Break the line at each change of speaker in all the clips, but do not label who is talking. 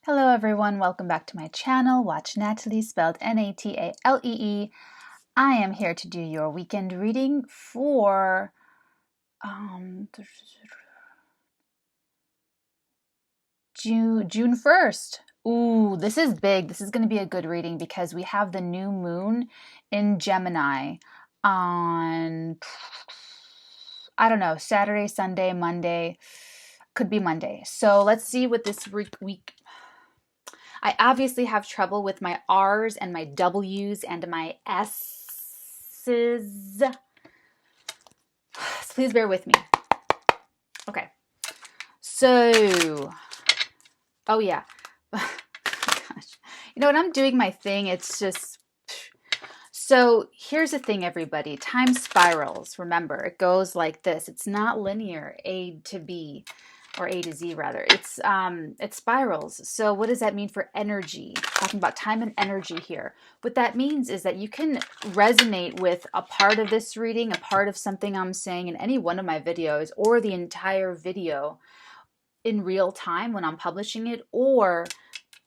Hello everyone, welcome back to my channel. Watch Natalie, spelled Natalee. I am here to do your weekend reading for June 1st. Ooh, this is big. This is going to be a good reading because we have the new moon in Gemini on, I don't know, Saturday, Sunday, Monday. Could be Monday. So let's see what this week. I obviously have trouble with my R's and my W's and my S's. So please bear with me. Okay. So, oh yeah. Gosh. You know, when I'm doing my thing, it's just... So here's the thing, everybody. Time spirals. Remember, it goes like this. It's not linear, A to B. Or A to Z rather. It spirals. So what does that mean for energy? Talking about time and energy here. What that means is that you can resonate with a part of this reading, a part of something I'm saying in any one of my videos, or the entire video in real time when I'm publishing it, or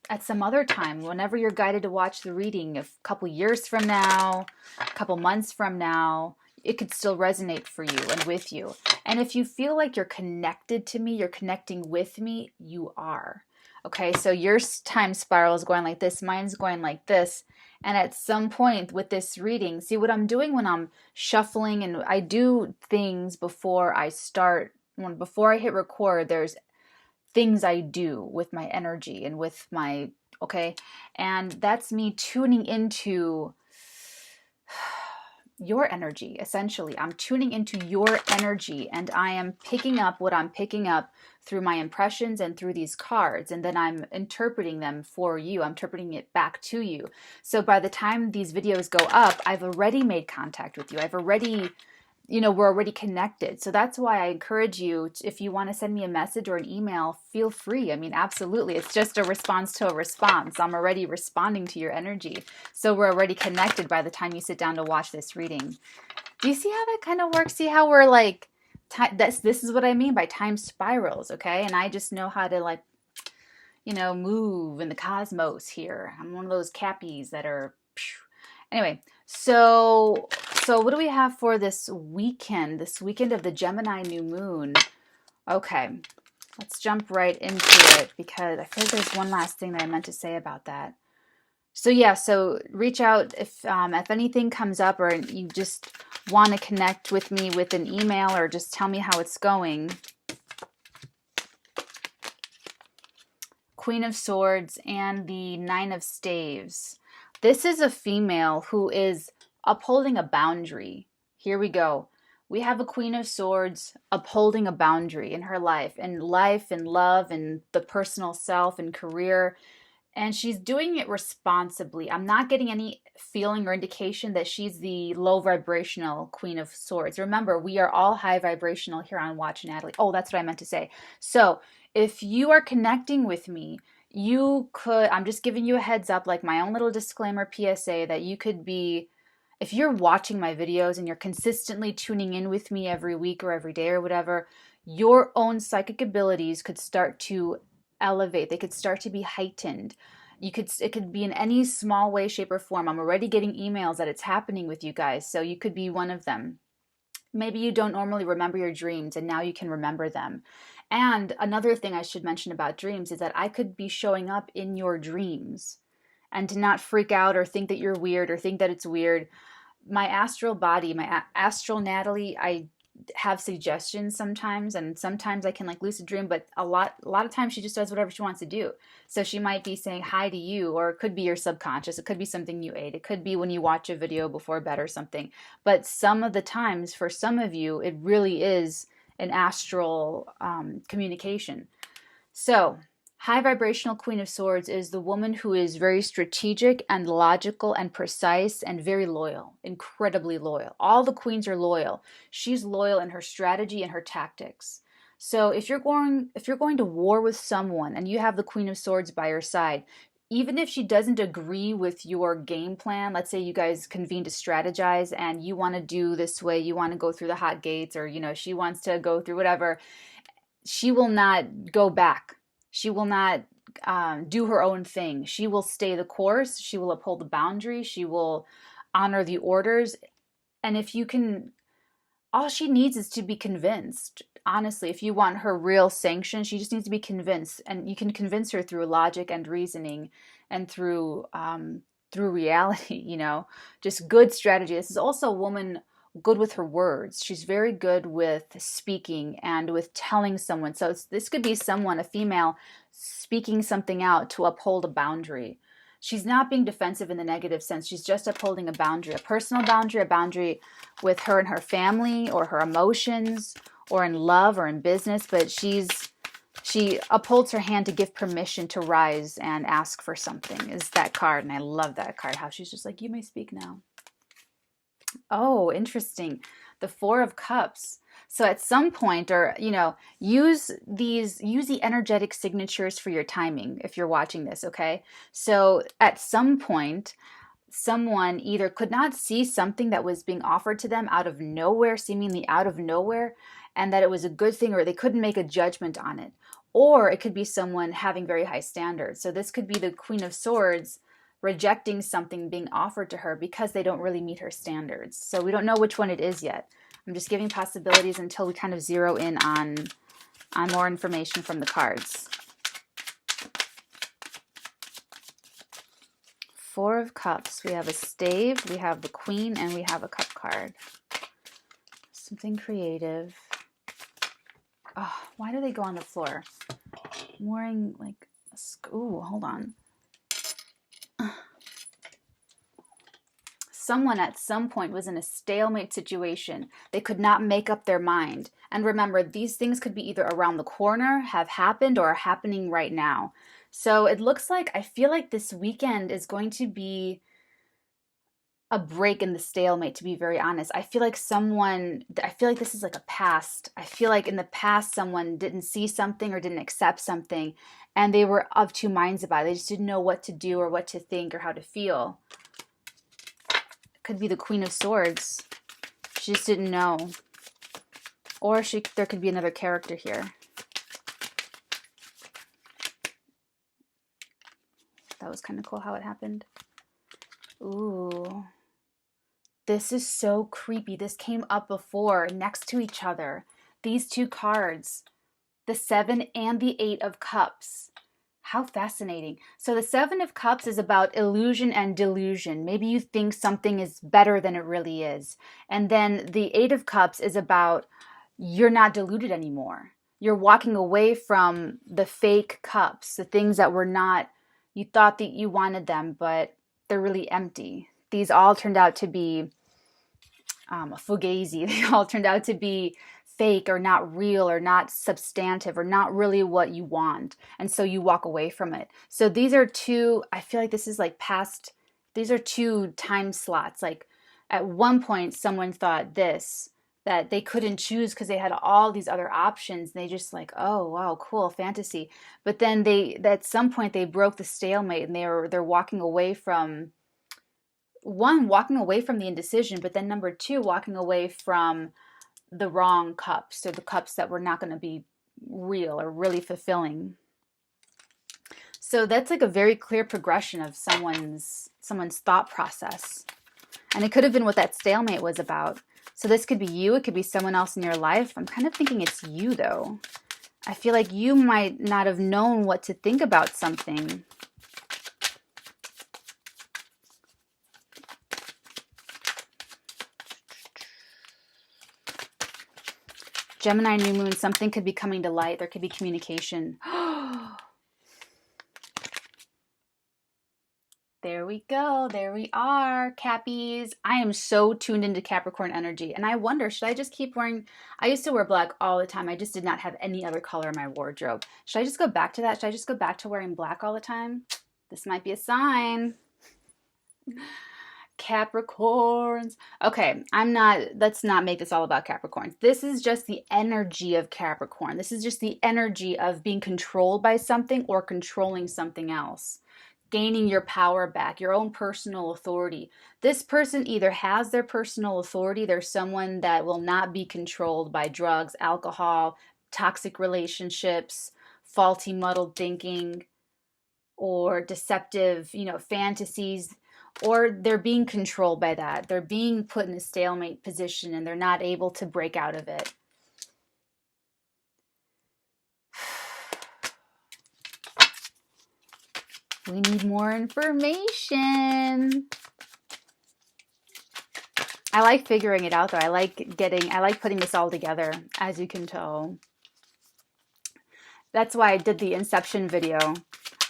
at some other time, whenever you're guided to watch the reading, a couple years from now, a couple months from now, it could still resonate for you and with you. And if you feel like you're connected to me, you're connecting with me, you are. Okay, so your time spiral is going like this, mine's going like this. And at some point with this reading, see what I'm doing when I'm shuffling, and I do things before I start, before I hit record, there's things I do with my energy and with my, okay? And that's me tuning into your energy, essentially. I'm tuning into your energy, and I am picking up what I'm picking up through my impressions and through these cards, and then I'm interpreting them for you. I'm interpreting it back to you. So by the time these videos go up, I've already made contact with you. I've already, we're already connected. So that's why I encourage you, if you want to send me a message or an email, feel free. I mean, absolutely. It's just a response to a response. I'm already responding to your energy. So we're already connected by the time you sit down to watch this reading. Do you see how that kind of works? See how we're like, this is what I mean by time spirals, okay? And I just know how to move in the cosmos here. I'm one of those cappies that are... Anyway, so what do we have for this weekend of the Gemini new moon? Okay, let's jump right into it because I feel like there's one last thing that I meant to say about that. So yeah, so reach out if anything comes up, or you just want to connect with me with an email, or just tell me how it's going. Queen of Swords and the Nine of Staves. This is a female who is upholding a boundary. Here we go. We have a Queen of Swords upholding a boundary in her life, and love, and the personal self, and career. And she's doing it responsibly. I'm not getting any feeling or indication that she's the low vibrational Queen of Swords. Remember, we are all high vibrational here on Watch Natalie. Oh, that's what I meant to say. So if you are connecting with me, you could, I'm just giving you a heads up, like my own little disclaimer PSA, that you could be, if you're watching my videos and you're consistently tuning in with me every week or every day or whatever, your own psychic abilities could start to elevate. They could start to be heightened. It could be in any small way, shape, or form. I'm already getting emails that it's happening with you guys, so you could be one of them. Maybe you don't normally remember your dreams, and now you can remember them. And another thing I should mention about dreams is that I could be showing up in your dreams, and to not freak out or think that you're weird or think that it's weird. My astral body, my astral Natalie, I have suggestions sometimes, and sometimes I can lucid dream, but a lot of times she just does whatever she wants to do. So she might be saying hi to you, or it could be your subconscious, it could be something you ate, it could be when you watch a video before bed or something. But some of the times, for some of you, it really is an astral communication. So high vibrational Queen of Swords is the woman who is very strategic and logical and precise and very loyal, incredibly loyal. All the queens are loyal. She's loyal in her strategy and her tactics. So if you're going to war with someone and you have the Queen of Swords by your side, even if she doesn't agree with your game plan, let's say you guys convene to strategize and you want to do this way, you want to go through the hot gates, or she wants to go through whatever, she will not go back. She will not do her own thing. She will stay the course. She will uphold the boundary. She will honor the orders. And if you can, all she needs is to be convinced. Honestly, if you want her real sanction, she just needs to be convinced. And you can convince her through logic and reasoning and through reality, just good strategy. This is also a woman good with her words. She's very good with speaking and with telling someone. So this could be someone, a female, speaking something out to uphold a boundary. She's not being defensive in the negative sense. She's just upholding a boundary, a personal boundary, a boundary with her and her family or her emotions or in love or in business. But she upholds her hand to give permission to rise and ask for something, is that card. And I love that card, how she's just like, you may speak now. Oh, interesting. The Four of Cups. So at some point, or, use the energetic signatures for your timing if you're watching this, okay? So at some point, someone either could not see something that was being offered to them out of nowhere, seemingly out of nowhere, and that it was a good thing, or they couldn't make a judgment on it. Or it could be someone having very high standards. So this could be the Queen of Swords rejecting something being offered to her because they don't really meet her standards. So we don't know which one it is yet. I'm just giving possibilities until we kind of zero in on more information from the cards. Four of Cups. We have a stave, we have the Queen, and we have a cup card. Something creative. Oh, why do they go on the floor? I'm wearing like, ooh, hold on. Someone at some point was in a stalemate situation. They could not make up their mind. And remember, these things could be either around the corner, have happened, or are happening right now. So it looks like, I feel like this weekend is going to be a break in the stalemate, to be very honest. I feel like this is like a past. I feel like in the past, someone didn't see something or didn't accept something, and they were of two minds about it. They just didn't know what to do or what to think or how to feel. Could be the Queen of Swords. She just didn't know. Or there could be another character here. That was kind of cool how it happened. Ooh. This is so creepy. This came up before, next to each other. These two cards. The Seven and the Eight of Cups. How fascinating. So the Seven of Cups is about illusion and delusion. Maybe you think something is better than it really is. And then the Eight of Cups is about you're not deluded anymore. You're walking away from the fake cups, the things that were not, you thought that you wanted them, but they're really empty. These all turned out to be fugazi. They all turned out to be fake or not real or not substantive or not really what you want. And so you walk away from it. So these are two, I feel like this is like past, these are two time slots. Like at one point someone thought this, that they couldn't choose because they had all these other options. And they just like, oh, wow, cool, fantasy. But then at some point they broke the stalemate and they're walking away from, one, walking away from the indecision, but then number two, walking away from the wrong cups, or the cups that were not going to be real or really fulfilling. So that's like a very clear progression of someone's thought process. And it could have been what that stalemate was about. So this could be you, it could be someone else in your life. I'm kind of thinking it's you though. I feel like you might not have known what to think about something. Gemini new moon, something could be coming to light. There could be communication. There we go. There we are, Cappies. I am so tuned into Capricorn energy. And I wonder, should I just keep wearing... I used to wear black all the time. I just did not have any other color in my wardrobe. Should I just go back to that? Should I just go back to wearing black all the time? This might be a sign. Capricorns. Okay, let's not make this all about Capricorns. This is just the energy of Capricorn. This is just the energy of being controlled by something or controlling something else. Gaining your power back, your own personal authority. This person either has their personal authority, they're someone that will not be controlled by drugs, alcohol, toxic relationships, faulty, muddled thinking. or deceptive, fantasies, or they're being controlled by that. They're being put in a stalemate position and they're not able to break out of it. We need more information. I like figuring it out though. I like putting this all together, as you can tell. That's why I did the Inception video.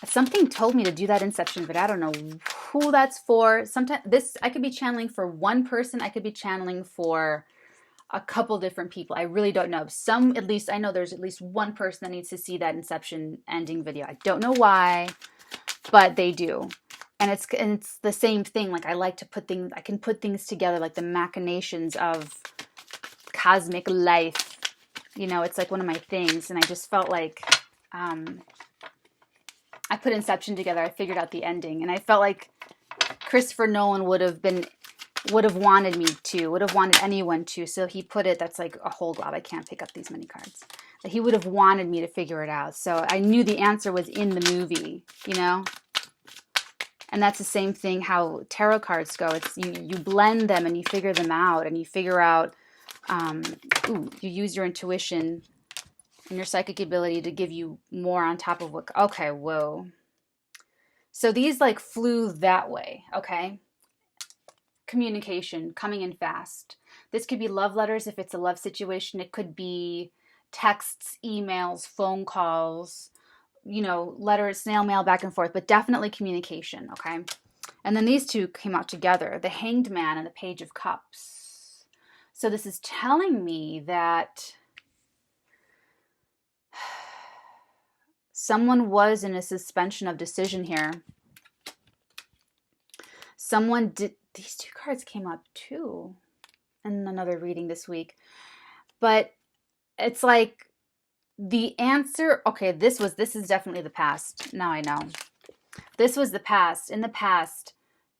Something told me to do that Inception video. I don't know who that's for. Sometimes I could be channeling for one person. I could be channeling for a couple different people. I really don't know. I know there's at least one person that needs to see that Inception ending video. I don't know why, but they do. And it's the same thing. Like I can put things together, like the machinations of cosmic life. It's like one of my things. And I just felt like I put Inception together. I figured out the ending. And I felt like Christopher Nolan would have wanted anyone to. So he put it, that's like a whole glob. I can't pick up these many cards. But he would have wanted me to figure it out. So I knew the answer was in the movie, And that's the same thing how tarot cards go. It's you blend them and you figure them out and you figure out, you use your intuition and your psychic ability to give you more on top of what, okay, whoa. So these like flew that way, okay? Communication, coming in fast. This could be love letters if it's a love situation. It could be texts, emails, phone calls, letters, snail mail, back and forth, but definitely communication, okay? And then these two came out together, the Hanged Man and the Page of Cups. So this is telling me that someone was in a suspension of decision here. These two cards came up too in another reading this week. But it's like the answer, okay, this is definitely the past. Now I know. This was the past. In the past,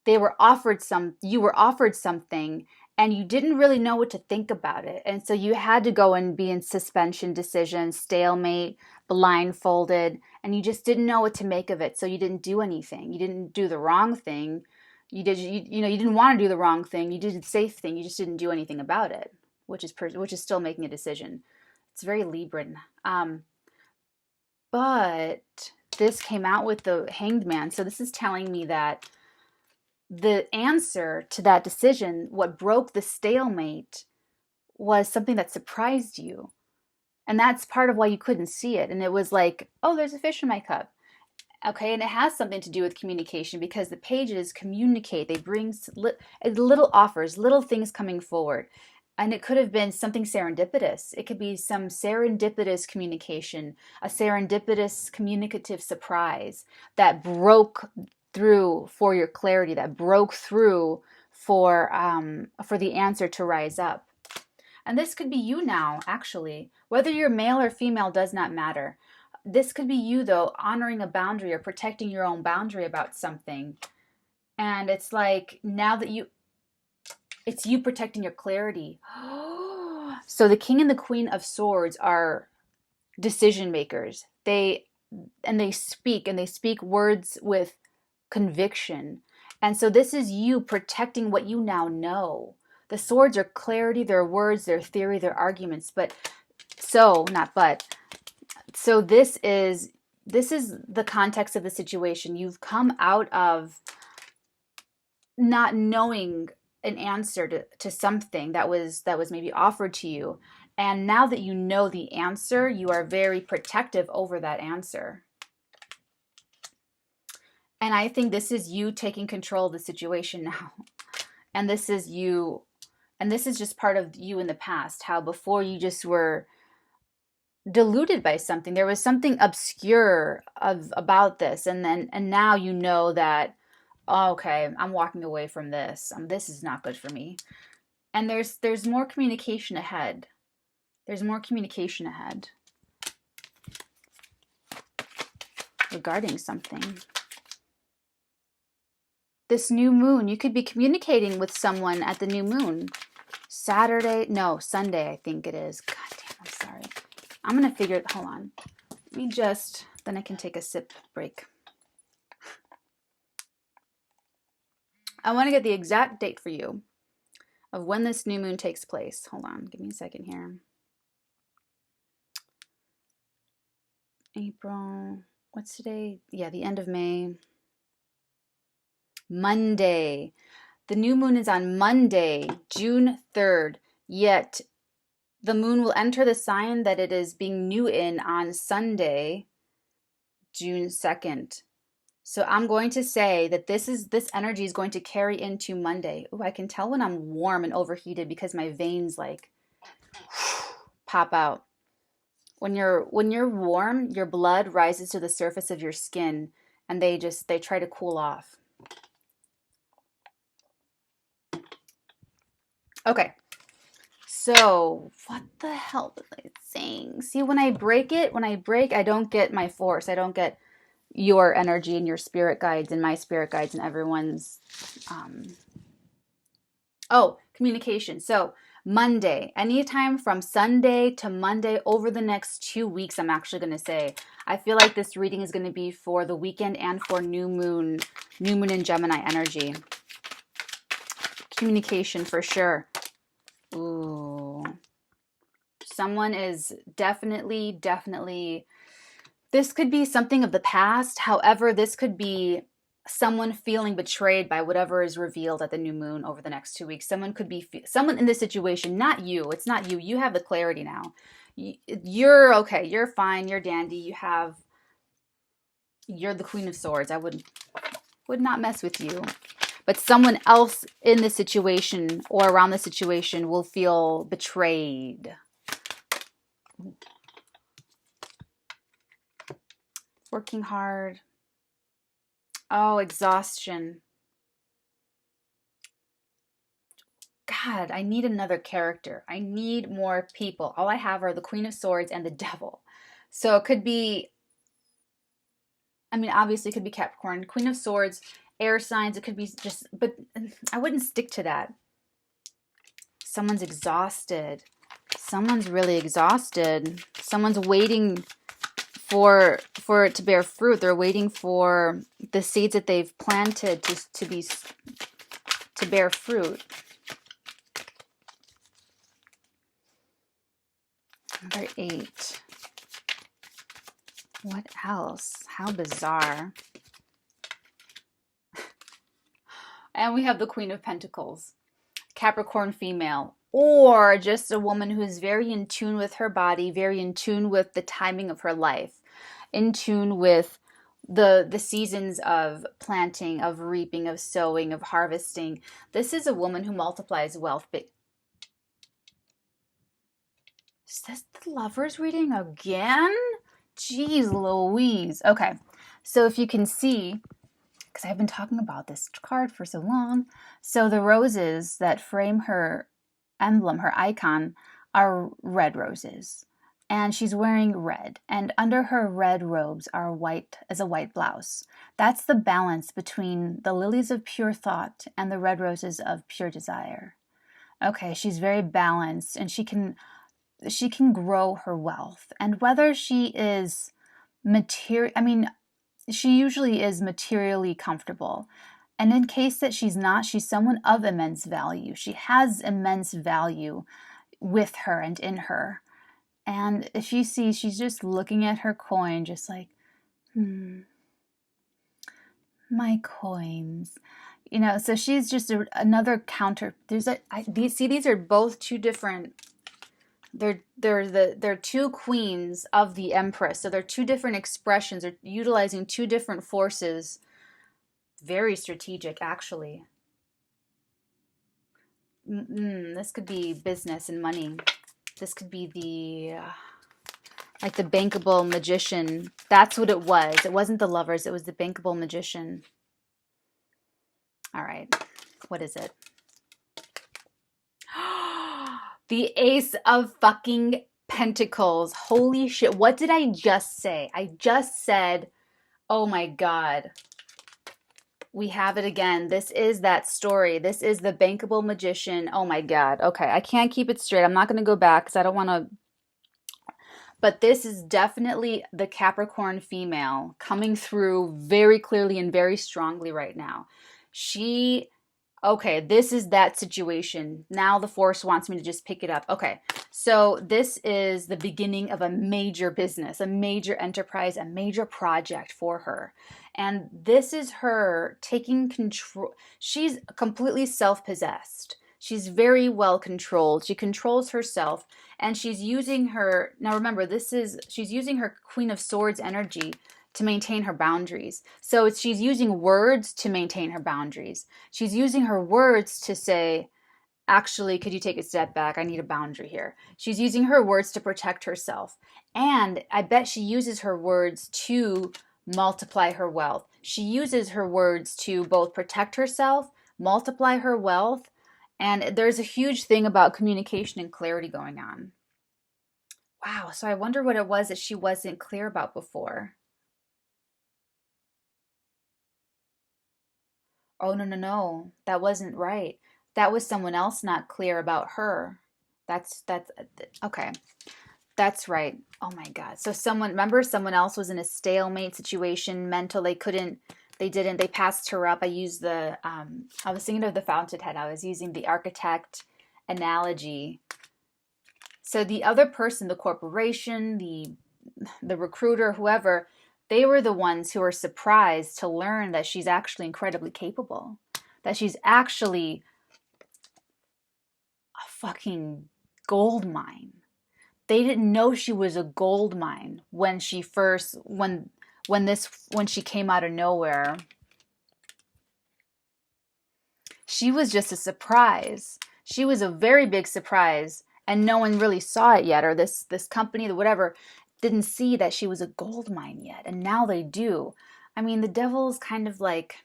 you were offered something and you didn't really know what to think about it. And so you had to go and be in suspension, decision, stalemate, blindfolded, and you just didn't know what to make of it. So you didn't do anything. You didn't do the wrong thing. You didn't want to do the wrong thing. You did the safe thing. You just didn't do anything about it, which is still making a decision. It's very Libran. But this came out with the Hanged Man. So this is telling me that the answer to that decision, what broke the stalemate, was something that surprised you. And that's part of why you couldn't see it. And it was like, oh, there's a fish in my cup. Okay, and it has something to do with communication because the pages communicate. They bring little offers, little things coming forward. And it could have been something serendipitous. It could be some serendipitous communication, a serendipitous communicative surprise that broke through for your clarity, that broke through for the answer to rise up. And this could be you now, actually. Whether you're male or female does not matter. This could be you, though, honoring a boundary or protecting your own boundary about something. And it's like, now that it's you protecting your clarity. So the King and the Queen of Swords are decision makers. They speak words with conviction. And so this is you protecting what you now know. The swords are clarity, their words, their theory, their arguments. So this is the context of the situation. You've come out of not knowing an answer to something that was maybe offered to you. And now that you know the answer, you are very protective over that answer. And I think this is you taking control of the situation now. And this is you, and this is just part of you in the past, how before you just were deluded by something. There was something obscure about this, and now you know that, oh, okay, I'm walking away from this. This is not good for me. And there's more communication ahead. There's more communication ahead regarding something. This new moon, you could be communicating with someone at the new moon. Sunday, I think it is. God damn, I'm sorry. I'm going to figure it, hold on. Then I can take a sip break. I want to get the exact date for you of when this new moon takes place. Hold on, give me a second here. April, what's today? Yeah, the end of May. Monday. The new moon is on Monday, June 3rd, yet the moon will enter the sign that it is being new in on Sunday, June 2nd. So I'm going to say that this energy is going to carry into Monday. Oh, I can tell when I'm warm and overheated because my veins like pop out. When you're warm, your blood rises to the surface of your skin and they try to cool off. Okay. So, what the hell was I saying? See, when I break, I don't get my force. I don't get your energy and your spirit guides and my spirit guides and everyone's communication. So Monday, anytime from Sunday to Monday over the next 2 weeks, I'm actually going to say, I feel like this reading is going to be for the weekend and for new moon in Gemini energy. Communication for sure. Ooh. Someone is definitely, this could be something of the past. However, this could be someone feeling betrayed by whatever is revealed at the new moon over the next 2 weeks. Someone could be, someone in this situation, not you. It's not you. You have the clarity now. You're okay. You're fine. You're dandy. You're the Queen of Swords. I would not mess with you. But someone else in the situation or around the situation will feel betrayed. Working hard. Oh, exhaustion. God, I need another character. I need more people. All I have are the Queen of Swords and the Devil. So it could be, obviously it could be Capricorn, Queen of Swords, air signs. It could be just, but I wouldn't stick to that. Someone's exhausted. Someone's really exhausted. Someone's waiting for it to bear fruit. They're waiting for the seeds that they've planted to bear fruit. Number 8. What else? How bizarre. And we have the Queen of Pentacles. Capricorn female. Or just a woman who is very in tune with her body, very in tune with the timing of her life, in tune with the seasons of planting, of reaping, of sowing, of harvesting. This is a woman who multiplies wealth. But is this the Lovers reading again? Jeez Louise. Okay, so if you can see, because I've been talking about this card for so long. So the roses that frame her emblem, her icon, are red roses. And she's wearing red. And under her red robes are white as a white blouse. That's the balance between the lilies of pure thought and the red roses of pure desire. Okay, she's very balanced and she can grow her wealth. And whether she is she usually is materially comfortable. And in case that she's not, she's someone of immense value. She has immense value with her and in her. And if you see, she's just looking at her coin, just like, my coins. So she's just another counter. These are both two different, they're two queens of the Empress. So they're two different expressions. They're utilizing two different forces. Very strategic, actually. This could be business and money. This could be the bankable magician. That's what it was. It wasn't the Lovers. It was the bankable magician. All right. What is it? The Ace of fucking Pentacles. Holy shit. What did I just say? I just said, oh my God. We have it again. This is that story. This is the bankable magician. Oh my God. Okay, I can't keep it straight. I'm not going to go back because I don't want to. But this is definitely the Capricorn female coming through very clearly and very strongly right now. She Okay, this is that situation. Now the force wants me to just pick it up. Okay, so this is the beginning of a major business, a major enterprise, a major project for her. And this is her taking control. She's completely self-possessed. She's very well controlled. She controls herself and she's using her, now remember, she's using her Queen of Swords energy to maintain her boundaries. So she's using words to maintain her boundaries. She's using her words to say, actually, could you take a step back? I need a boundary here. She's using her words to protect herself. And I bet she uses her words to multiply her wealth. She uses her words to both protect herself, multiply her wealth, and there's a huge thing about communication and clarity going on. Wow, so I wonder what it was that she wasn't clear about before. Oh, no, no, no. That wasn't right. That was someone else not clear about her. That's okay. That's right. Oh my God. So remember someone else was in a stalemate situation, mental, they passed her up. I was thinking of the fountainhead. I was using the architect analogy. So the other person, the corporation, the recruiter, whoever, they were the ones who were surprised to learn that she's actually incredibly capable, that she's actually a fucking gold mine. They didn't know she was a gold mine when she came out of nowhere. She was just a surprise. She was a very big surprise, and no one really saw it yet, or this company, whatever, didn't see that she was a gold mine yet, and now they do. I mean, the devil's kind of like,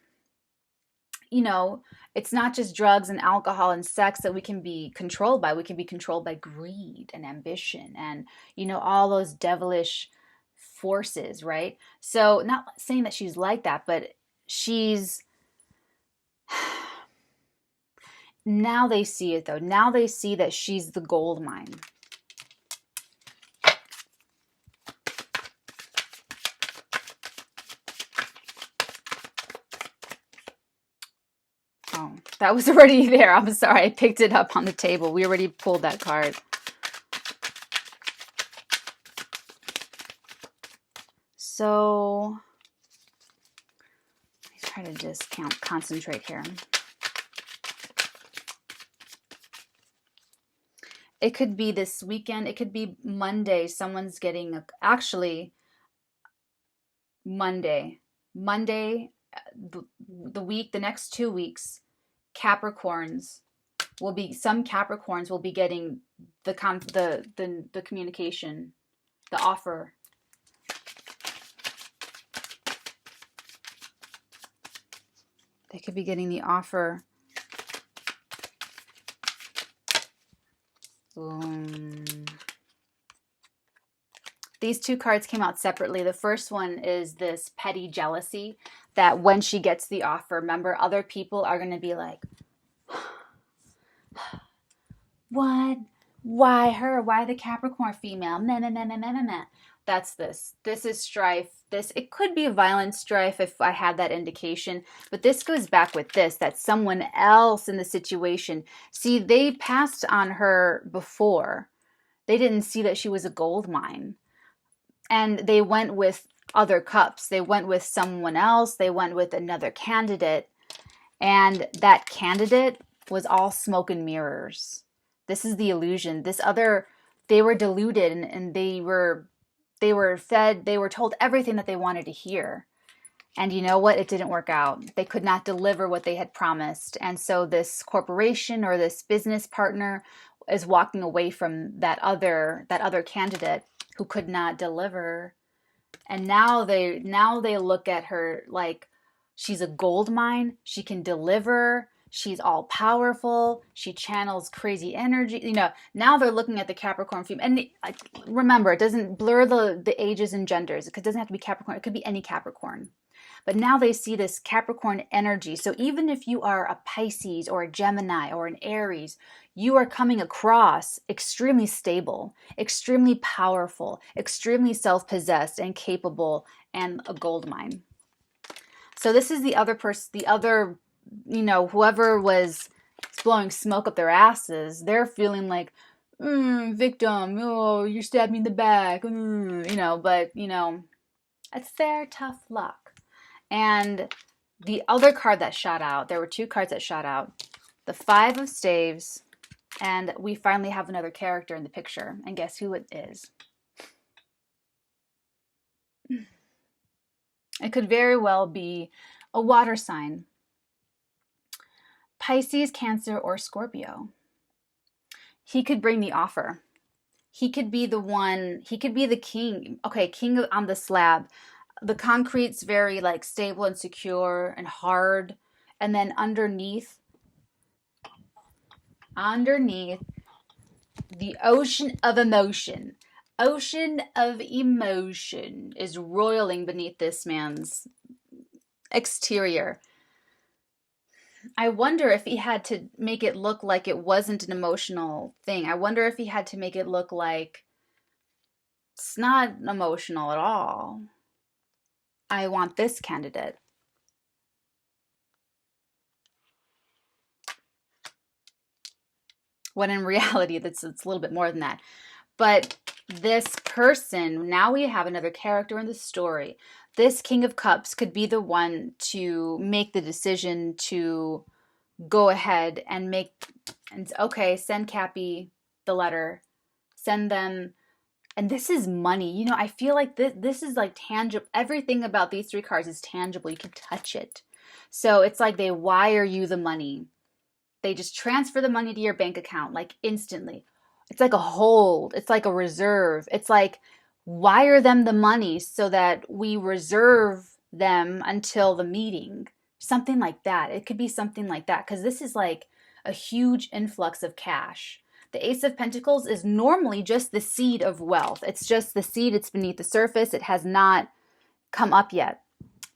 you know, it's not just drugs and alcohol and sex that we can be controlled by. We can be controlled by greed and ambition and, all those devilish forces, right? So, not saying that she's like that, but she's now they see it though. Now they see that she's the gold mine. Oh, that was already there. I'm sorry. I picked it up on the table. We already pulled that card. So, let me try to just concentrate here. It could be this weekend. It could be Monday. Someone's getting, actually, Monday, the next 2 weeks, some Capricorns will be getting the communication, the offer. They could be getting the offer. These two cards came out separately. The first one is this petty jealousy that when she gets the offer, remember, other people are going to be like, what? Why her? Why the Capricorn female? Meh, meh, meh, meh, meh, meh, meh. That's this. This is strife. It could be a violent strife if I had that indication, but this goes back with this, that someone else in the situation, see, they passed on her before. They didn't see that she was a gold mine. And they went with other cups. They went with someone else. They went with another candidate. And that candidate was all smoke and mirrors. This is the illusion. They were deluded and they were fed, they were told everything that they wanted to hear. And you know what? It didn't work out. They could not deliver what they had promised. And so this corporation or this business partner is walking away from that other candidate who could not deliver. And now they look at her like she's a gold mine. She can deliver. She's all powerful. She channels crazy energy. Now they're looking at the Capricorn female. And remember, it doesn't blur the ages and genders. It doesn't have to be Capricorn. It could be any Capricorn. But now they see this Capricorn energy. So even if you are a Pisces or a Gemini or an Aries, you are coming across extremely stable, extremely powerful, extremely self-possessed and capable, and a gold mine. So this is the other person, the other whoever was blowing smoke up their asses, they're feeling like, victim, oh, you stabbed me in the back, but, it's their tough luck. And the other card that shot out, there were two cards that shot out, the Five of Staves, and we finally have another character in the picture. And guess who it is? It could very well be a water sign. Pisces, Cancer, or Scorpio. He could bring the offer. He could be the one, he could be the king. Okay, king on the slab. The concrete's very like stable and secure and hard. And then underneath the ocean of emotion. Ocean of emotion is roiling beneath this man's exterior. I wonder if he had to make it look like it wasn't an emotional thing. I wonder if he had to make it look like it's not emotional at all. I want this candidate. When in reality, it's a little bit more than that. But this person, now we have another character in the story. This King of Cups could be the one to make the decision to go ahead and send Cappy the letter, send them, and this is money. I feel like this is like tangible. Everything about these three cards is tangible. You can touch it. So it's like they wire you the money. They just transfer the money to your bank account like instantly. It's like a hold. It's like a reserve. It's like wire them the money so that we reserve them until the meeting. Something like that. It could be something like that because this is like a huge influx of cash. The Ace of Pentacles is normally just the seed of wealth. It's just the seed. It's beneath the surface. It has not come up yet.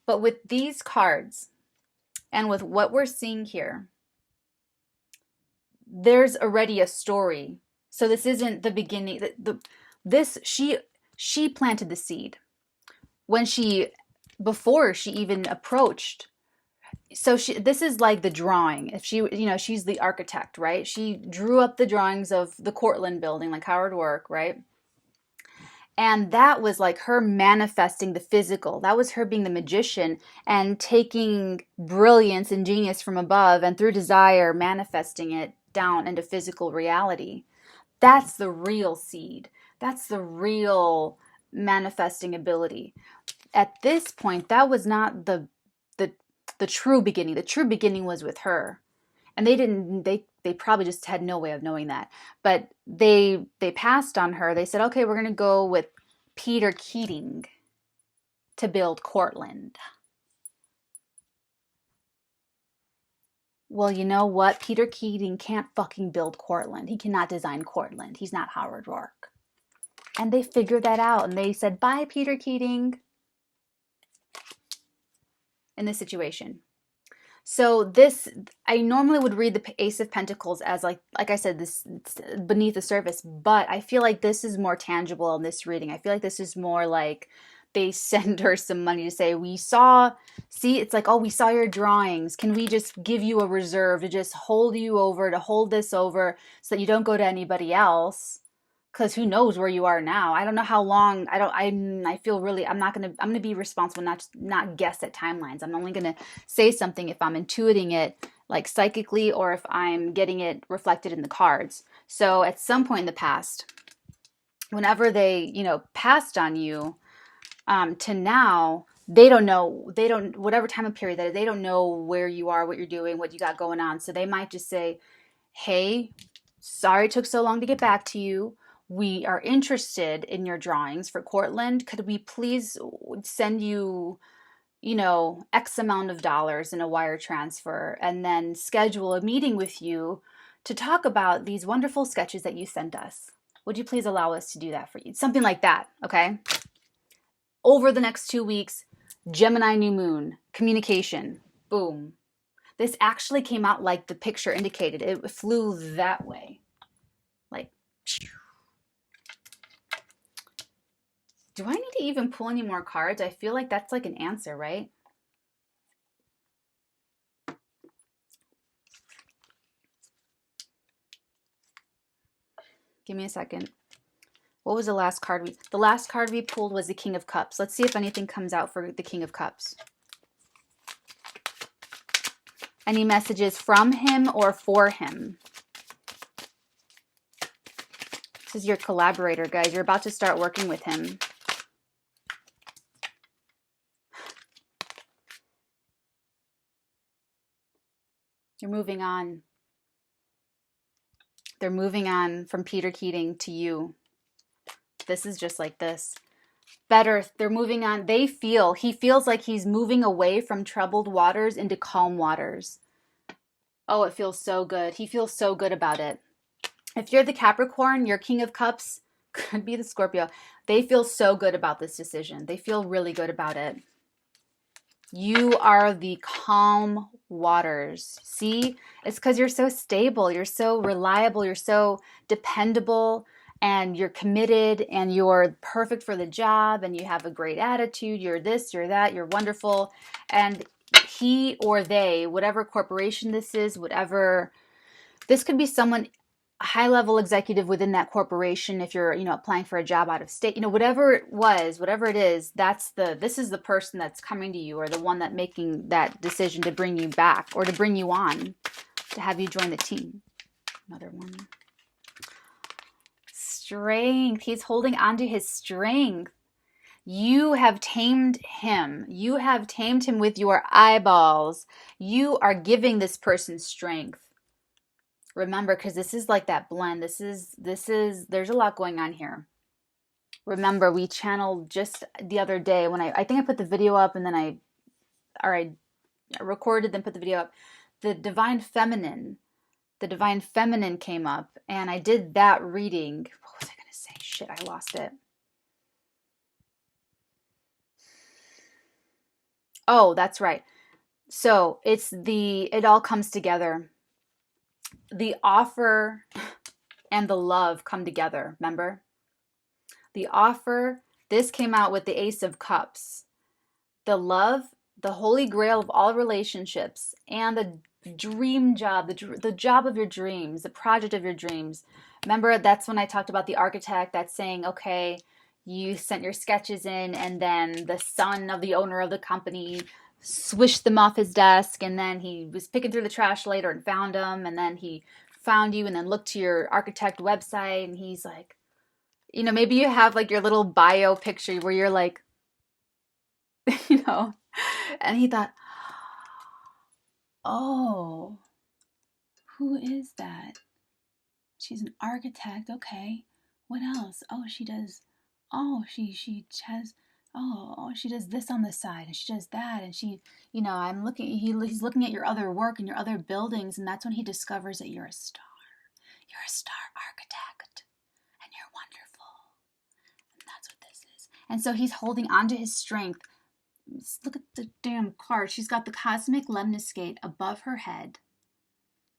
But with these cards and with what we're seeing here, there's already a story. So this isn't the beginning. She planted the seed before she even approached. So this is like the drawing. If she's the architect, right? She drew up the drawings of the Cortland building, like Howard Work, right? And that was like her manifesting the physical. That was her being the magician and taking brilliance and genius from above and through desire, manifesting it down into physical reality. That's the real seed. That's the real manifesting ability. At this point, that was not the true beginning. The true beginning was with her. And they probably just had no way of knowing that. But they passed on her. They said, okay, we're going to go with Peter Keating to build Cortland. Well, you know what? Peter Keating can't fucking build Cortland. He cannot design Cortland. He's not Howard Rourke. And they figured that out. And they said, bye, Peter Keating, in this situation. So this, I normally would read the Ace of Pentacles as like I said, this beneath the surface, but I feel like this is more tangible in this reading. I feel like this is more like they send her some money to say, it's like, oh, we saw your drawings. Can we just give you a reserve to just hold this over so that you don't go to anybody else? Because who knows where you are now. I don't know how long. I feel really, I'm going to be responsible, not guess at timelines. I'm only going to say something if I'm intuiting it like psychically or if I'm getting it reflected in the cards. So at some point in the past, whenever they, passed on you, to now, whatever time of period that is, they don't know where you are, what you're doing, what you got going on. So they might just say, hey, sorry it took so long to get back to you. We are interested in your drawings for Cortland. Could we please send you, X amount of dollars in a wire transfer and then schedule a meeting with you to talk about these wonderful sketches that you sent us? Would you please allow us to do that for you? Something like that, okay? Over the next 2 weeks, Gemini new moon, communication, boom. This actually came out like the picture indicated. It flew that way. Like, do I need to even pull any more cards? I feel like that's like an answer, right? Give me a second. What was the last card the last card we pulled was the King of Cups. Let's see if anything comes out for the King of Cups. Any messages from him or for him? This is your collaborator, guys. You're about to start working with him. You're moving on. They're moving on from Peter Keating to you. This is just like this. Better, they're moving on. He feels like he's moving away from troubled waters into calm waters. Oh, it feels so good. He feels so good about it. If you're the Capricorn, your King of Cups could be the Scorpio. They feel so good about this decision. They feel really good about it. You are the calm waters. See? It's because you're so stable. You're so reliable. You're so dependable. And you're committed. And you're perfect for the job. And you have a great attitude. You're this, you're that. You're wonderful. And he or they, whatever corporation this is, whatever... This could be someone... a high-level executive within that corporation. If you're, applying for a job out of state, whatever it is, this is the person that's coming to you, or the one that making that decision to bring you back or to bring you on, to have you join the team. Another one. Strength. He's holding on to his strength. You have tamed him. You have tamed him with your eyeballs. You are giving this person strength. Remember, because this is like that blend. There's a lot going on here. Remember, we channeled just the other day when I think I put the video up, and then I recorded, then put the video up. The Divine Feminine came up, and I did that reading. What was I going to say? Shit, I lost it. Oh, that's right. So it all comes together. The offer and the love come together, remember? The offer, this came out with the Ace of Cups. The love, the holy grail of all relationships, and the dream job, the job of your dreams, the project of your dreams. Remember, that's when I talked about the architect that's saying, okay, you sent your sketches in, and then the son of the owner of the company swished them off his desk, and then he was picking through the trash later and found them, and then he found you and then looked to your architect website, and he's like, maybe you have like your little bio picture where you're like, and he thought, oh, who is that? She's an architect. Okay. What else? Oh, she does. Oh, she has. Oh, she does this on the side, and she does that, and she, I'm looking. He's looking at your other work and your other buildings, and that's when he discovers that you're a star. You're a star architect, and you're wonderful, and that's what this is. And so he's holding on to his strength. Look at the damn card. She's got the cosmic lemniscate above her head,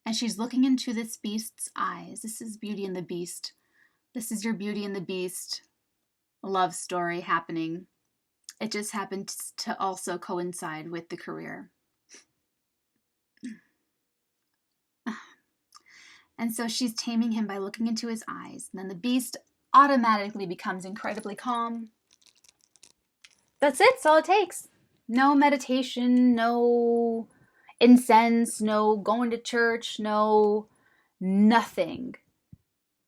and she's looking into this beast's eyes. This is Beauty and the Beast. This is your Beauty and the Beast love story happening. It just happened to also coincide with the career. And so she's taming him by looking into his eyes. And then the beast automatically becomes incredibly calm. That's it. That's all it takes. No meditation, no incense, no going to church, no nothing.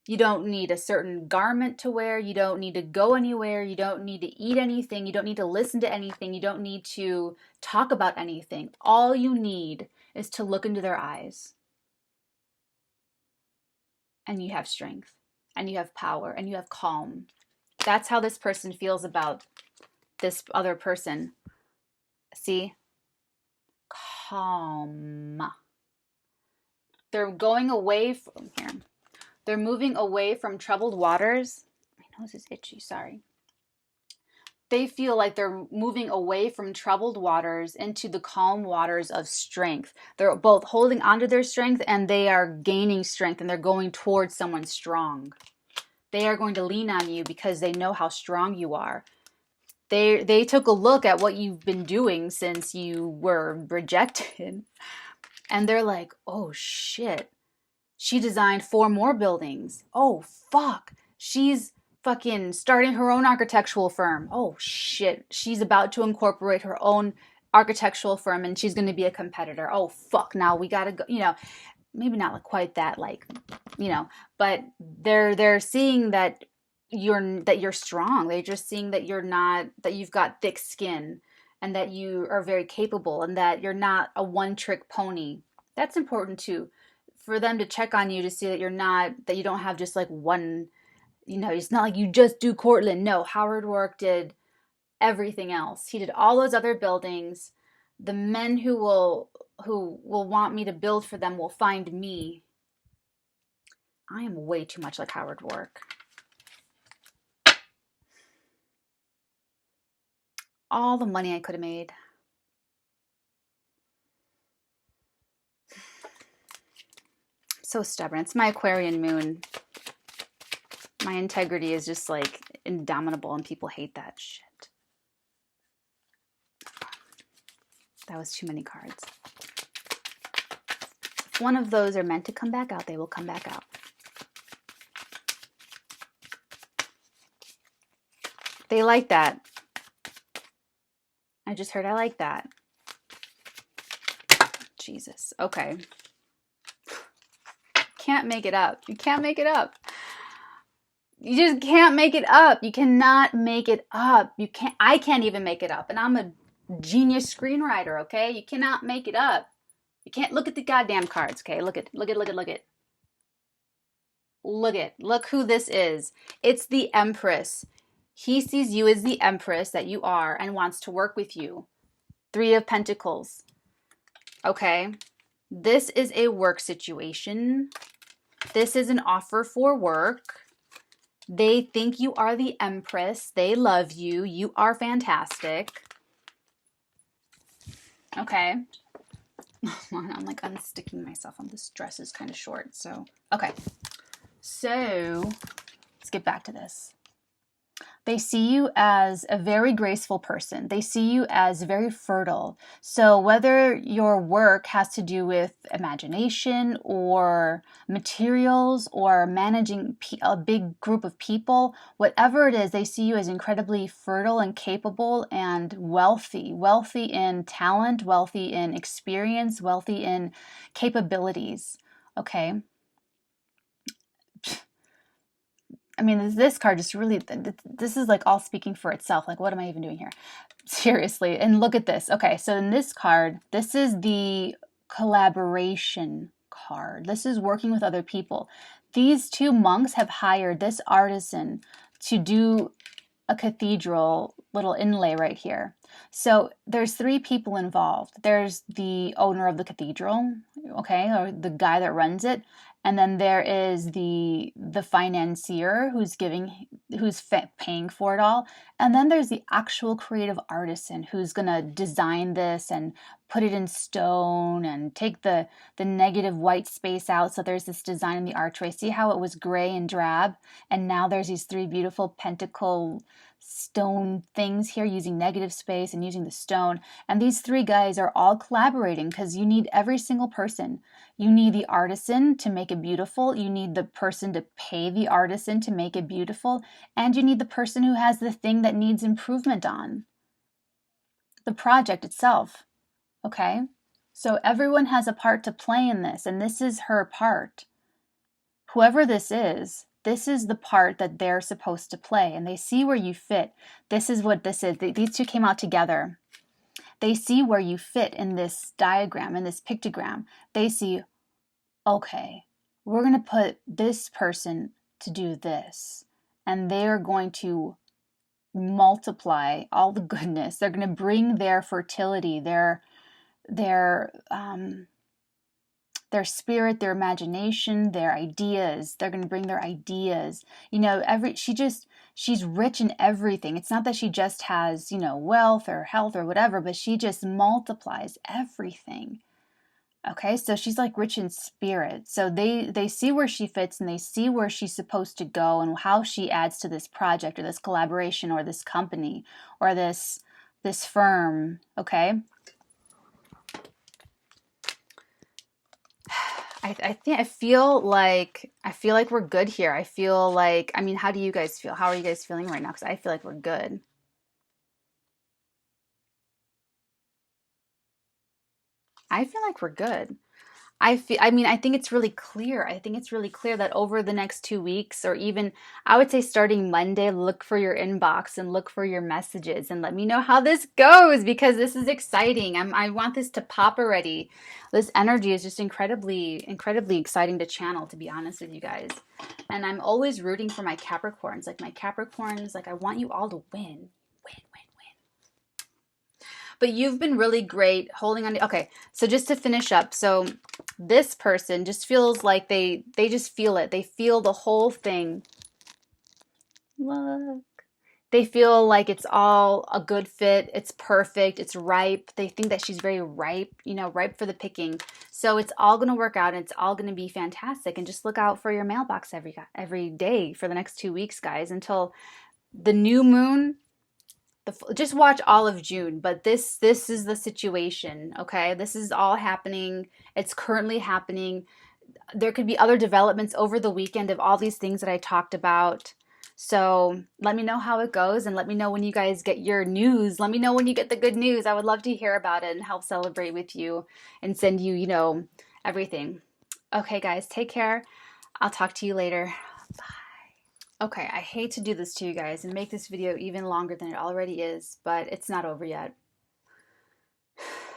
You don't need a certain garment to wear. You don't need to go anywhere. You don't need to eat anything. You don't need to listen to anything. You don't need to talk about anything. All you need is to look into their eyes. And you have strength. And you have power. And you have calm. That's how this person feels about this other person. See? Calm. They're going away from here. They're moving away from troubled waters. My nose is itchy, sorry. They feel like they're moving away from troubled waters into the calm waters of strength. They're both holding onto their strength, and they are gaining strength, and they're going towards someone strong. They are going to lean on you because they know how strong you are. They took a look at what you've been doing since you were rejected, and they're like, oh shit. She designed 4 more buildings. Oh, fuck. She's fucking starting her own architectural firm. Oh, shit. She's about to incorporate her own architectural firm and she's going to be a competitor. Oh, fuck. Now we got to go, maybe not like quite that, like, but they're seeing that you're strong. They're just seeing that that you've got thick skin and that you are very capable and that you're not a one-trick pony. That's important too, for them to check on you, to see that that you don't have just like one, it's not like you just do Cortland. No, Howard Roark did everything else. He did all those other buildings. The men who will want me to build for them will find me. I am way too much like Howard Roark. All the money I could have made. So stubborn. It's my Aquarian moon. My integrity is just like indomitable and people hate that shit. That was too many cards. If one of those are meant to come back out, they will come back out. They like that. I just heard I like that. Jesus. Okay. Can't make it up. You can't make it up. You just can't make it up. You cannot make it up. I can't even make it up. And I'm a genius screenwriter, okay? You cannot make it up. You can't look at the goddamn cards, okay? Look it. Look who this is. It's the Empress. He sees you as the Empress that you are and wants to work with you. 3 of Pentacles. Okay? This is a work situation. This is an offer for work. They think you are the Empress. They love you. You are fantastic. Okay. I'm like unsticking myself on this dress is kind of short. So, okay. So, let's get back to this. They see you as a very graceful person. They see you as very fertile. So whether your work has to do with imagination or materials or managing a big group of people, whatever it is, they see you as incredibly fertile and capable and wealthy. Wealthy in talent, wealthy in experience, wealthy in capabilities. Okay? I mean, this card just really, this is like all speaking for itself. Like, what am I even doing here? Seriously. And look at this. Okay, so in this card, this is the collaboration card. This is working with other people. These 2 monks have hired this artisan to do a cathedral little inlay right here. So there's 3 people involved. There's the owner of the cathedral, okay, or the guy that runs it. And then there is the financier who's paying for it all. And then there's the actual creative artisan who's going to design this and put it in stone and take the negative white space out. So there's this design in the archway. See how it was gray and drab? And now there's these 3 beautiful pentacle stone things here using negative space and using the stone. And these 3 guys are all collaborating because you need every single person. You need the artisan to make it beautiful. You need the person to pay the artisan to make it beautiful. And you need the person who has the thing that needs improvement on the project itself. Okay? So everyone has a part to play in this, and this is her part. Whoever this is the part that they're supposed to play, and they see where you fit. This is what this is. These 2 came out together. They see where you fit in this diagram, in this pictogram. They see, okay, we're going to put this person to do this, and they're going to multiply all the goodness. They're going to bring their fertility, their spirit, their imagination, their ideas. They're going to bring their ideas. She's rich in everything. It's not that she just has, wealth or health or whatever, but she just multiplies everything. Okay, so she's like rich in spirit. So they see where she fits and they see where she's supposed to go and how she adds to this project or this collaboration or this company or this firm. Okay. I feel like we're good here. I feel like, I mean, how do you guys feel? How are you guys feeling right now? Because I feel like we're good. I feel like we're good. I mean, I think it's really clear. I think it's really clear that over the next 2 weeks, or even I would say starting Monday, look for your inbox and look for your messages and let me know how this goes because this is exciting. I want this to pop already. This energy is just incredibly, incredibly exciting to channel, to be honest with you guys. And I'm always rooting for my Capricorns. Like my Capricorns, like I want you all to win. Win, win, win. But you've been really great holding on to, okay, so just to finish up, so this person just feels like they just feel it. They feel the whole thing. Look. They feel like it's all a good fit. It's everything. It's ripe. They think that she's very ripe, you know, ripe for the picking. So it's all going to work out and it's all going to be fantastic. And just look out for your mailbox every day for the next 2 weeks, guys, until the new moon. Just watch all of June, but this is the situation, okay? This is all happening. It's currently happening. There could be other developments over the weekend of all these things that I talked about. So let me know how it goes and let me know when you guys get your news. Let me know when you get the good news. I would love to hear about it and help celebrate with you and send you, you know, everything. Okay, guys, take care. I'll talk to you later. Bye. Okay, I hate to do this to you guys and make this video even longer than it already is, but it's not over yet.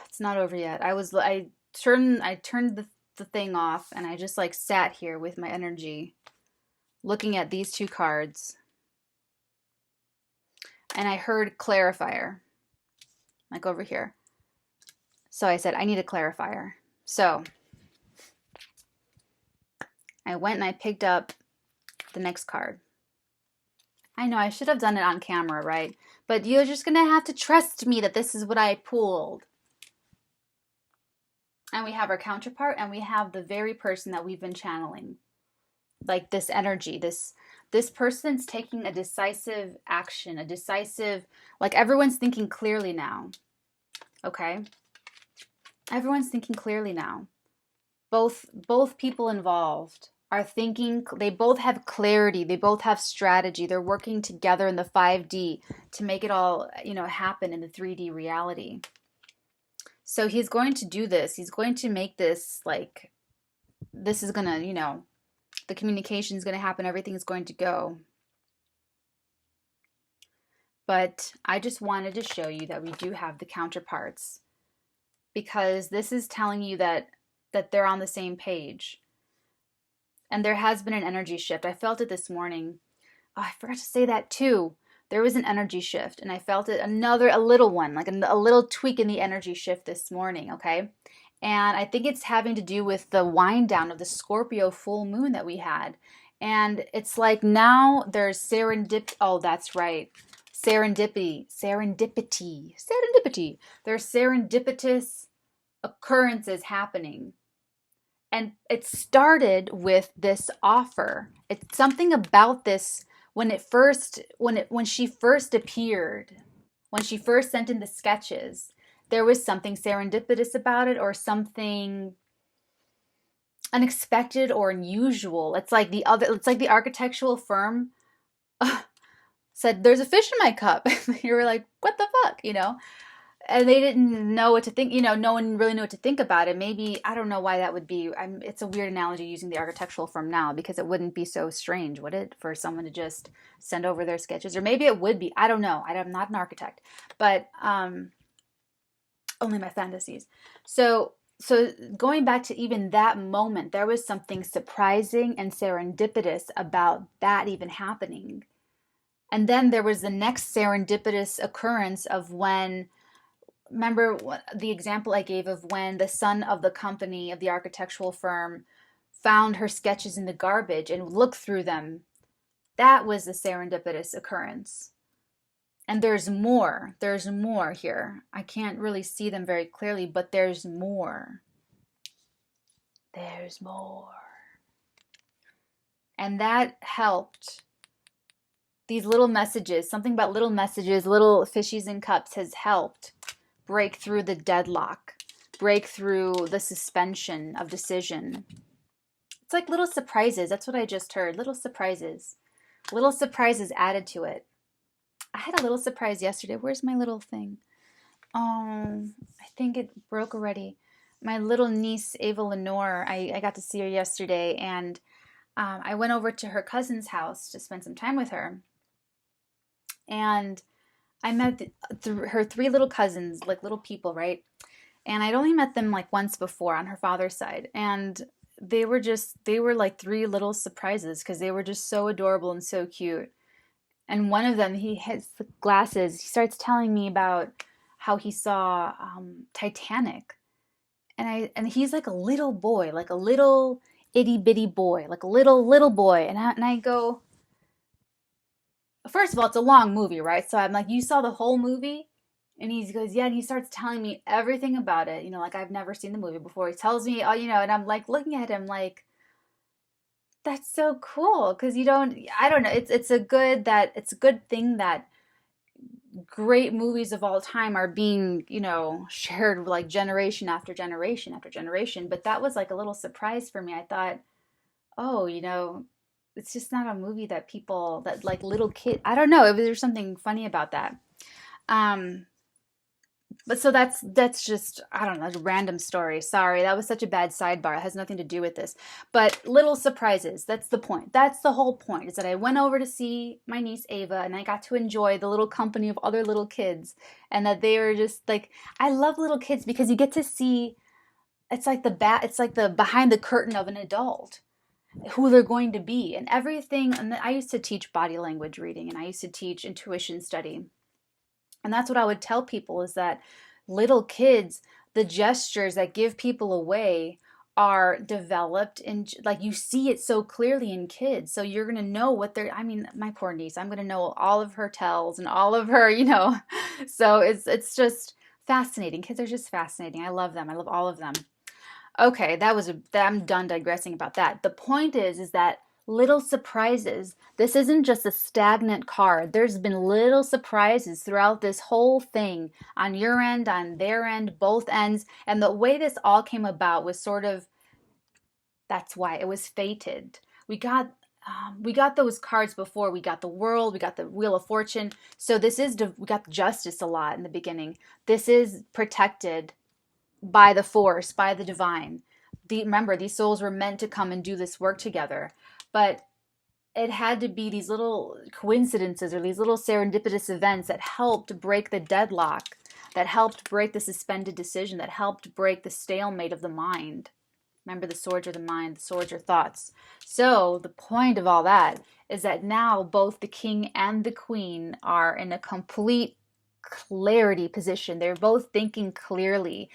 It's not over yet. I turned the thing off and I just like sat here with my energy looking at these two cards. And I heard clarifier, like over here. So I said, I need a clarifier. So I went and I picked up the next card. I know I should have done it on camera, right? But you're just going to have to trust me that this is what I pulled. And we have our counterpart and we have the very person that we've been channeling. Like this energy, this person's taking a decisive action, a decisive, like everyone's thinking clearly now. Okay? Everyone's thinking clearly now. Both people involved are thinking, they both have clarity, they both have strategy. They're working together in the 5D to make it all, you know, happen in the 3D reality. So he's going to do this. He's going to make this like, this is going to, you know, the communication is going to happen. Everything is going to go. But I just wanted to show you that we do have the counterparts because this is telling you that they're on the same page. And there has been an energy shift. I felt it this morning. Oh, I forgot to say that too. There was an energy shift and I felt it a little one, like a little tweak in the energy shift this morning, okay? And I think it's having to do with the wind down of the Scorpio full moon that we had. And it's like now there's oh, that's right. Serendipity. There's serendipitous occurrences happening. And it started with this offer. It's something about this when she first appeared, when she first sent in the sketches, there was something serendipitous about it or something unexpected or unusual. It's like the architectural firm said, "There's a fish in my cup." You were like, "What the fuck?" You know? And they didn't know what to think, you know, no one really knew what to think about it. Maybe, I don't know why that would be. It's a weird analogy using the architectural firm now because it wouldn't be so strange, would it, for someone to just send over their sketches? Or maybe it would be. I don't know. I'm not an architect, but only my fantasies. So going back to even that moment, there was something surprising and serendipitous about that even happening. And then there was the next serendipitous occurrence of when, remember the example I gave of when the son of the company, of the architectural firm, found her sketches in the garbage and looked through them. That was the serendipitous occurrence. And there's more here. I can't really see them very clearly, but there's more. There's more. And that helped. These little messages, something about little messages, little fishies in cups has helped break through the deadlock, break through the suspension of decision. It's like little surprises. That's what I just heard. Little surprises. Little surprises added to it. I had a little surprise yesterday. Where's my little thing? I think it broke already. My little niece, Ava Lenore, I got to see her yesterday, and I went over to her cousin's house to spend some time with her. And I met her three little cousins, like little people, right? And I'd only met them like once before on her father's side. And they were like three little surprises because they were just so adorable and so cute. And one of them, he has the glasses. He starts telling me about how he saw Titanic, and he's like a little boy, like a little itty bitty boy, like a little boy. And I go, first of all, it's a long movie, right? So I'm like, you saw the whole movie? And he goes, yeah. And he starts telling me everything about it. Like I've never seen the movie before. He tells me, oh, and I'm like looking at him like, that's so cool because I don't know. It's a good thing that great movies of all time are being, shared like generation after generation after generation. But that was like a little surprise for me. I thought, oh, it's just not a movie that people that like little kid. I don't know. There's something funny about that. Um, but so that's just, I don't know, a random story. Sorry, that was such a bad sidebar. It has nothing to do with this. But little surprises, that's the point. That's the whole point, is that I went over to see my niece Ava and I got to enjoy the little company of other little kids, and that they were just like, I love little kids because you get to see, it's like the behind the curtain of an adult, who they're going to be and everything. And I used to teach body language reading and I used to teach intuition study. And that's what I would tell people, is that little kids, the gestures that give people away are developed in, like, you see it so clearly in kids. So you're going to know what they're, I mean, my poor niece, I'm going to know all of her tells and all of her, So it's just fascinating. Kids are just fascinating. I love them. I love all of them. Okay, I'm done digressing about that. The point is that little surprises. This isn't just a stagnant card. There's been little surprises throughout this whole thing, on your end, on their end, both ends. And the way this all came about was sort of, that's why it was fated. We got those cards before. We got the World, we got the Wheel of Fortune. So we got Justice a lot in the beginning. This is protected by the force, by the divine. Remember, these souls were meant to come and do this work together. But it had to be these little coincidences or these little serendipitous events that helped break the deadlock, that helped break the suspended decision, that helped break the stalemate of the mind. Remember, the swords are the mind, the swords are thoughts. So the point of all that is that now both the king and the queen are in a complete clarity position. They're both thinking clearly.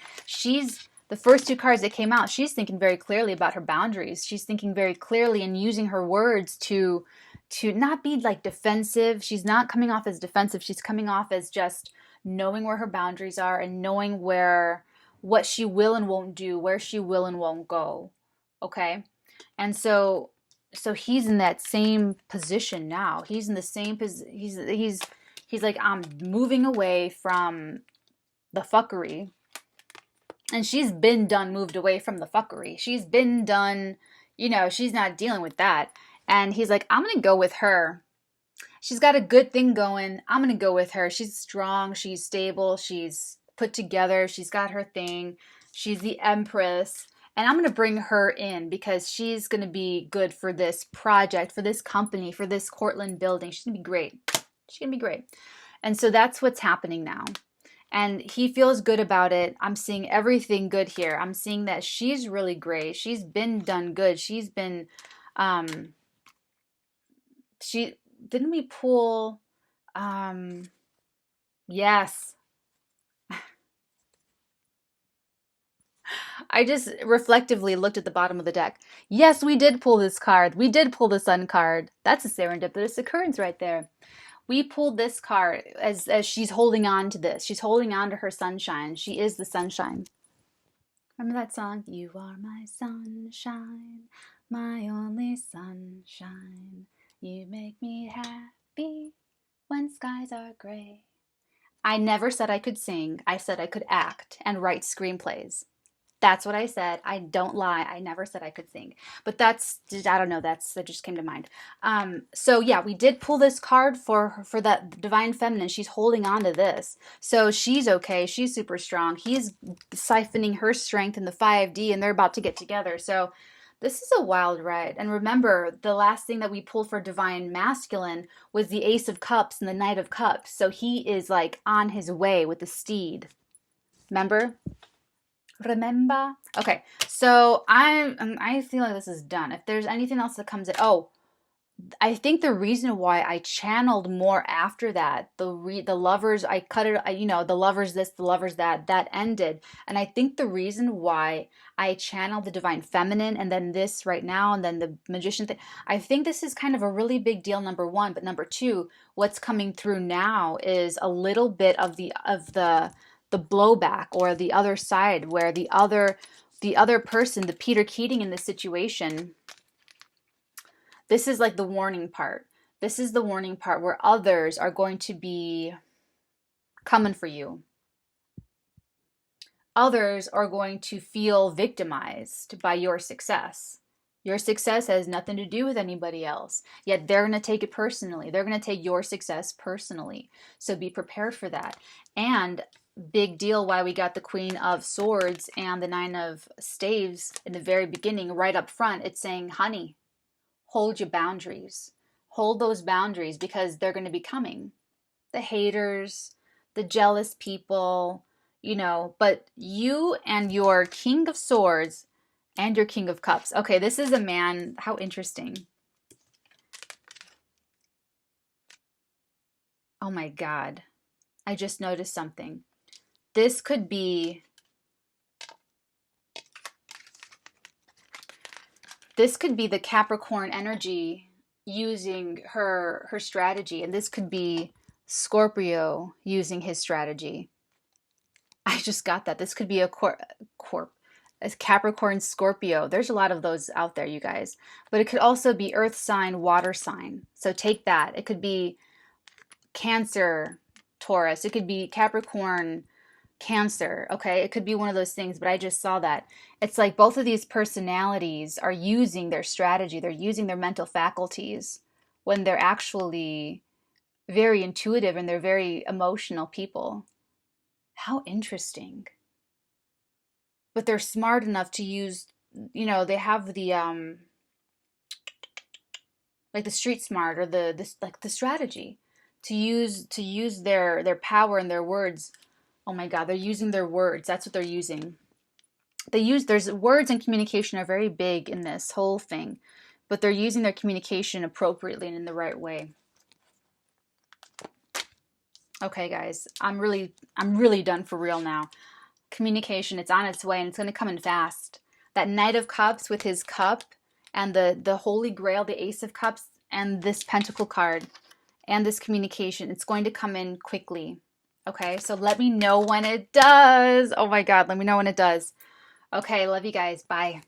The first two cards that came out, she's thinking very clearly about her boundaries. She's thinking very clearly and using her words to not be like defensive. She's not coming off as defensive. She's coming off as just knowing where her boundaries are and knowing what she will and won't do, where she will and won't go. Okay? And so he's in that same position now. He's in the same position. He's like, I'm moving away from the fuckery. And she's been done, moved away from the fuckery. She's been done, she's not dealing with that. And he's like, I'm going to go with her. She's got a good thing going. I'm going to go with her. She's strong. She's stable. She's put together. She's got her thing. She's the empress. And I'm going to bring her in because she's going to be good for this project, for this company, for this Cortland building. She's going to be great. She's going to be great. And so that's what's happening now. And he feels good about it. I'm seeing everything good here. I'm seeing that she's really great. She's been done good. She's been, didn't we pull, yes. I just reflectively looked at the bottom of the deck. Yes, we did pull this card. We did pull the Sun card. That's a serendipitous occurrence right there. We pulled this card as she's holding on to this. She's holding on to her sunshine. She is the sunshine. Remember that song? You are my sunshine, my only sunshine. You make me happy when skies are gray. I never said I could sing. I said I could act and write screenplays. That's what I said. I don't lie. I never said I could sing. But that's, I don't know, that just came to mind. So yeah, we did pull this card for that divine feminine. She's holding on to this. So she's okay. She's super strong. He's siphoning her strength in the 5D and they're about to get together. So this is a wild ride. And remember, the last thing that we pulled for divine masculine was the Ace of Cups and the Knight of Cups. So he is like on his way with the steed. Remember? Remember? Okay, so I feel like this is done. If there's anything else that comes in, oh, I think the reason why I channeled more after that, the lovers, I cut it, you know, the lovers this, the lovers that, that ended. And I think the reason why I channeled the divine feminine and then this right now and then the magician thing, I think this is kind of a really big deal, number one. But number two, what's coming through now is a little bit of the blowback or the other side where the other person, the Peter Keating in this situation. This is like the warning part. This is the warning part where others are going to be coming for you. Others are going to feel victimized by your success. Your success has nothing to do with anybody else. Yet they're going to take it personally. They're going to take your success personally. So be prepared for that. And big deal why we got the Queen of Swords and the Nine of Staves in the very beginning, right up front. It's saying, honey, hold your boundaries. Hold those boundaries because they're going to be coming. The haters, the jealous people, you know, but you and your King of Swords and your King of Cups. Okay, this is a man. How interesting. Oh my God. I just noticed something. This could be the Capricorn energy using her strategy, and this could be Scorpio using his strategy. I just got that. This could be a Capricorn Scorpio. There's a lot of those out there, you guys. But it could also be earth sign, water sign. So take that. It could be Cancer, Taurus. It could be Capricorn, Cancer. Okay, it could be one of those things, but I just saw that. It's like both of these personalities are using their strategy. They're using their mental faculties when they're actually very intuitive and they're very emotional people. How interesting. But they're smart enough to use, you know, they have the like the street smart or the strategy to use their power and their words. Oh my God, they're using their words. That's what they're using. There's words and communication are very big in this whole thing, but they're using their communication appropriately and in the right way. Okay, guys, I'm really done for real now. Communication, it's on its way and it's going to come in fast. That Knight of Cups with his cup and the Holy Grail, the Ace of Cups, and this Pentacle card and this communication, it's going to come in quickly. Okay, so let me know when it does. Oh my God, let me know when it does. Okay, love you guys. Bye.